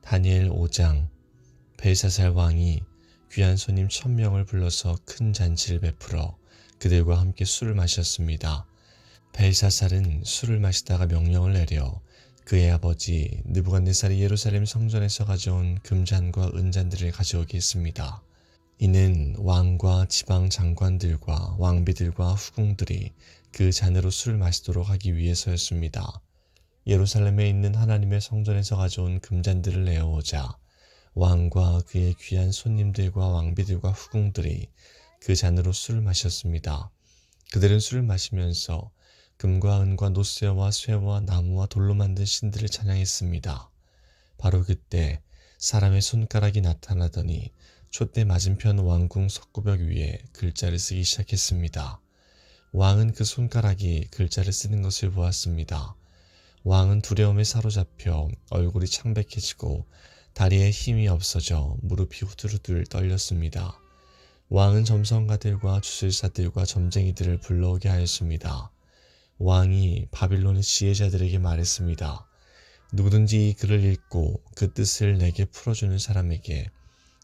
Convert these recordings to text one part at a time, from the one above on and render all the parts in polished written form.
다니엘 5장. 벨사살 왕이 귀한 손님 1000명을 불러서 큰 잔치를 베풀어 그들과 함께 술을 마셨습니다. 벨사살은 술을 마시다가 명령을 내려 그의 아버지 느부갓네살이 예루살렘 성전에서 가져온 금잔과 은잔들을 가져오게 했습니다. 이는 왕과 지방 장관들과 왕비들과 후궁들이 그 잔으로 술을 마시도록 하기 위해서였습니다. 예루살렘에 있는 하나님의 성전에서 가져온 금잔들을 내어오자 왕과 그의 귀한 손님들과 왕비들과 후궁들이 그 잔으로 술을 마셨습니다. 그들은 술을 마시면서 금과 은과 노쇠와 쇠와 나무와 돌로 만든 신들을 찬양했습니다. 바로 그때 사람의 손가락이 나타나더니 촛대 맞은편 왕궁 석구벽 위에 글자를 쓰기 시작했습니다. 왕은 그 손가락이 글자를 쓰는 것을 보았습니다. 왕은 두려움에 사로잡혀 얼굴이 창백해지고 다리에 힘이 없어져 무릎이 후들후들 떨렸습니다. 왕은 점성가들과 주술사들과 점쟁이들을 불러오게 하였습니다. 왕이 바빌론의 지혜자들에게 말했습니다. 누구든지 이 글을 읽고 그 뜻을 내게 풀어주는 사람에게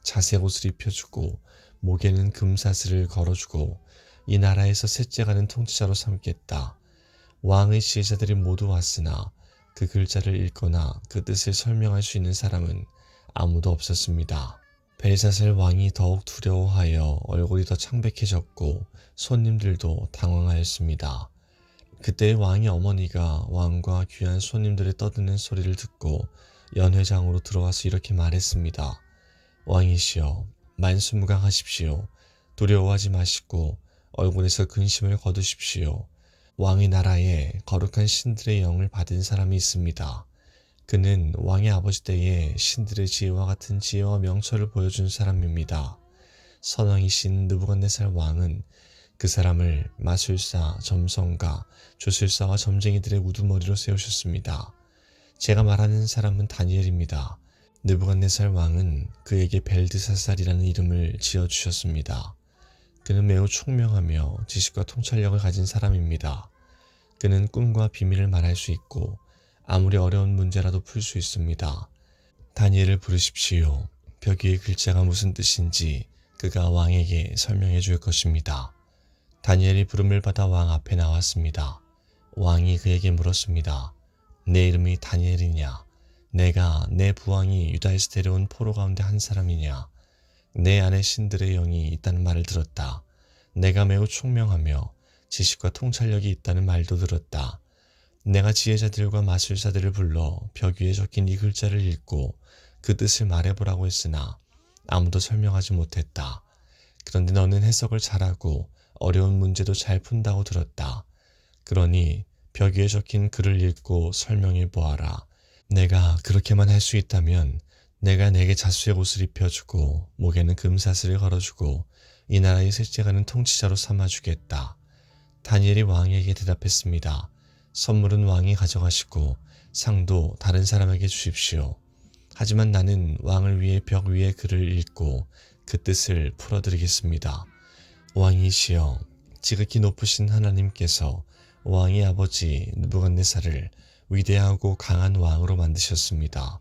자색 옷을 입혀주고 목에는 금사슬을 걸어주고 이 나라에서 셋째가는 통치자로 삼겠다. 왕의 지혜자들이 모두 왔으나 그 글자를 읽거나 그 뜻을 설명할 수 있는 사람은 아무도 없었습니다. 벨사살 왕이 더욱 두려워하여 얼굴이 더 창백해졌고 손님들도 당황하였습니다. 그때 왕의 어머니가 왕과 귀한 손님들의 떠드는 소리를 듣고 연회장으로 들어와서 이렇게 말했습니다. 왕이시여, 만수무강하십시오. 두려워하지 마시고 얼굴에서 근심을 거두십시오. 왕의 나라에 거룩한 신들의 영을 받은 사람이 있습니다. 그는 왕의 아버지 때에 신들의 지혜와 같은 지혜와 명철을 보여준 사람입니다. 선왕이신 느부갓네살 왕은 그 사람을 마술사, 점성가, 주술사와 점쟁이들의 우두머리로 세우셨습니다. 제가 말하는 사람은 다니엘입니다. 느부갓네살 왕은 그에게 벨드사살이라는 이름을 지어주셨습니다. 그는 매우 총명하며 지식과 통찰력을 가진 사람입니다. 그는 꿈과 비밀을 말할 수 있고 아무리 어려운 문제라도 풀 수 있습니다. 다니엘을 부르십시오. 벽 위의 글자가 무슨 뜻인지 그가 왕에게 설명해 줄 것입니다. 다니엘이 부름을 받아 왕 앞에 나왔습니다. 왕이 그에게 물었습니다. 내 이름이 다니엘이냐? 내가 내 부왕이 유다에서 데려온 포로 가운데 한 사람이냐? 내 안에 신들의 영이 있다는 말을 들었다. 내가 매우 총명하며 지식과 통찰력이 있다는 말도 들었다. 내가 지혜자들과 마술사들을 불러 벽 위에 적힌 이 글자를 읽고 그 뜻을 말해보라고 했으나 아무도 설명하지 못했다. 그런데 너는 해석을 잘하고 어려운 문제도 잘 푼다고 들었다. 그러니 벽 위에 적힌 글을 읽고 설명해 보아라. 내가 그렇게만 할 수 있다면 내가 내게 자수의 옷을 입혀주고 목에는 금사슬을 걸어주고 이 나라의 셋째가는 통치자로 삼아주겠다. 다니엘이 왕에게 대답했습니다. 선물은 왕이 가져가시고 상도 다른 사람에게 주십시오. 하지만 나는 왕을 위해 벽 위에 글을 읽고 그 뜻을 풀어드리겠습니다. 왕이시여, 지극히 높으신 하나님께서 왕의 아버지 느부갓네살을 위대하고 강한 왕으로 만드셨습니다.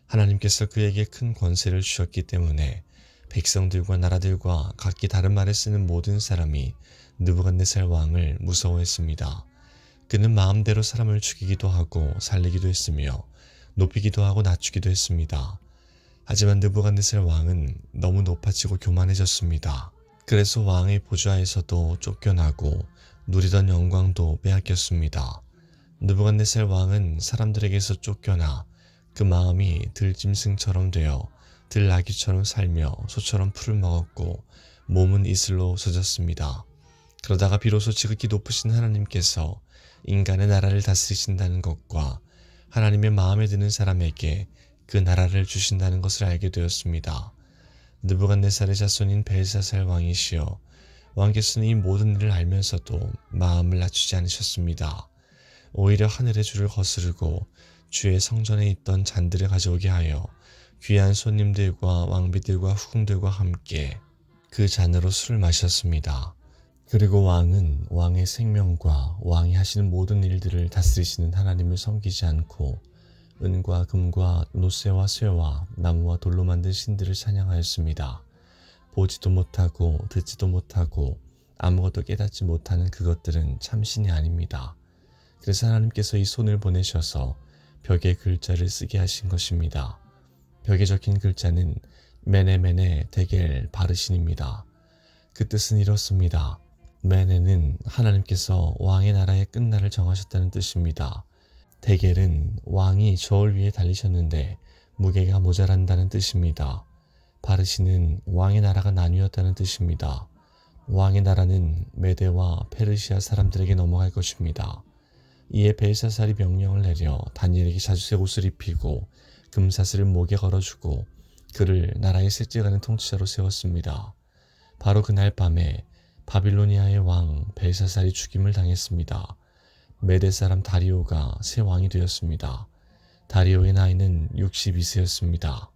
하나님께서 그에게 큰 권세를 주셨기 때문에 백성들과 나라들과 각기 다른 말을 쓰는 모든 사람이 느부갓네살 왕을 무서워했습니다. 그는 마음대로 사람을 죽이기도 하고 살리기도 했으며 높이기도 하고 낮추기도 했습니다. 하지만 느부갓네살 왕은 너무 높아지고 교만해졌습니다. 그래서 왕의 보좌에서도 쫓겨나고 누리던 영광도 빼앗겼습니다. 느부갓네살 왕은 사람들에게서 쫓겨나 그 마음이 들짐승처럼 되어 들나귀처럼 살며 소처럼 풀을 먹었고 몸은 이슬로 젖었습니다. 그러다가 비로소 지극히 높으신 하나님께서 인간의 나라를 다스리신다는 것과 하나님의 마음에 드는 사람에게 그 나라를 주신다는 것을 알게 되었습니다. 느부갓네살의 자손인 벨사살 왕이시여, 왕께서는 이 모든 일을 알면서도 마음을 낮추지 않으셨습니다. 오히려 하늘의 주를 거스르고 주의 성전에 있던 잔들을 가져오게 하여 귀한 손님들과 왕비들과 후궁들과 함께 그 잔으로 술을 마셨습니다. 그리고 왕은 왕의 생명과 왕이 하시는 모든 일들을 다스리시는 하나님을 섬기지 않고 은과 금과 노쇠와 쇠와 나무와 돌로 만든 신들을 찬양하였습니다. 보지도 못하고 듣지도 못하고 아무것도 깨닫지 못하는 그것들은 참신이 아닙니다. 그래서 하나님께서 이 손을 보내셔서 벽에 글자를 쓰게 하신 것입니다. 벽에 적힌 글자는 메네메네 데겔 바르신입니다. 그 뜻은 이렇습니다. 메네는 하나님께서 왕의 나라의 끝날을 정하셨다는 뜻입니다. 데겔은 왕이 저울 위에 달리셨는데 무게가 모자란다는 뜻입니다. 바르신은 왕의 나라가 나뉘었다는 뜻입니다. 왕의 나라는 메데와 페르시아 사람들에게 넘어갈 것입니다. 이에 벨사살이 명령을 내려 다니엘에게 자주색 옷을 입히고 금사슬을 목에 걸어주고 그를 나라의 셋째 가는 통치자로 세웠습니다. 바로 그날 밤에 바빌로니아의 왕 벨사살이 죽임을 당했습니다. 메대 사람 다리오가 새 왕이 되었습니다. 다리오의 나이는 62세였습니다.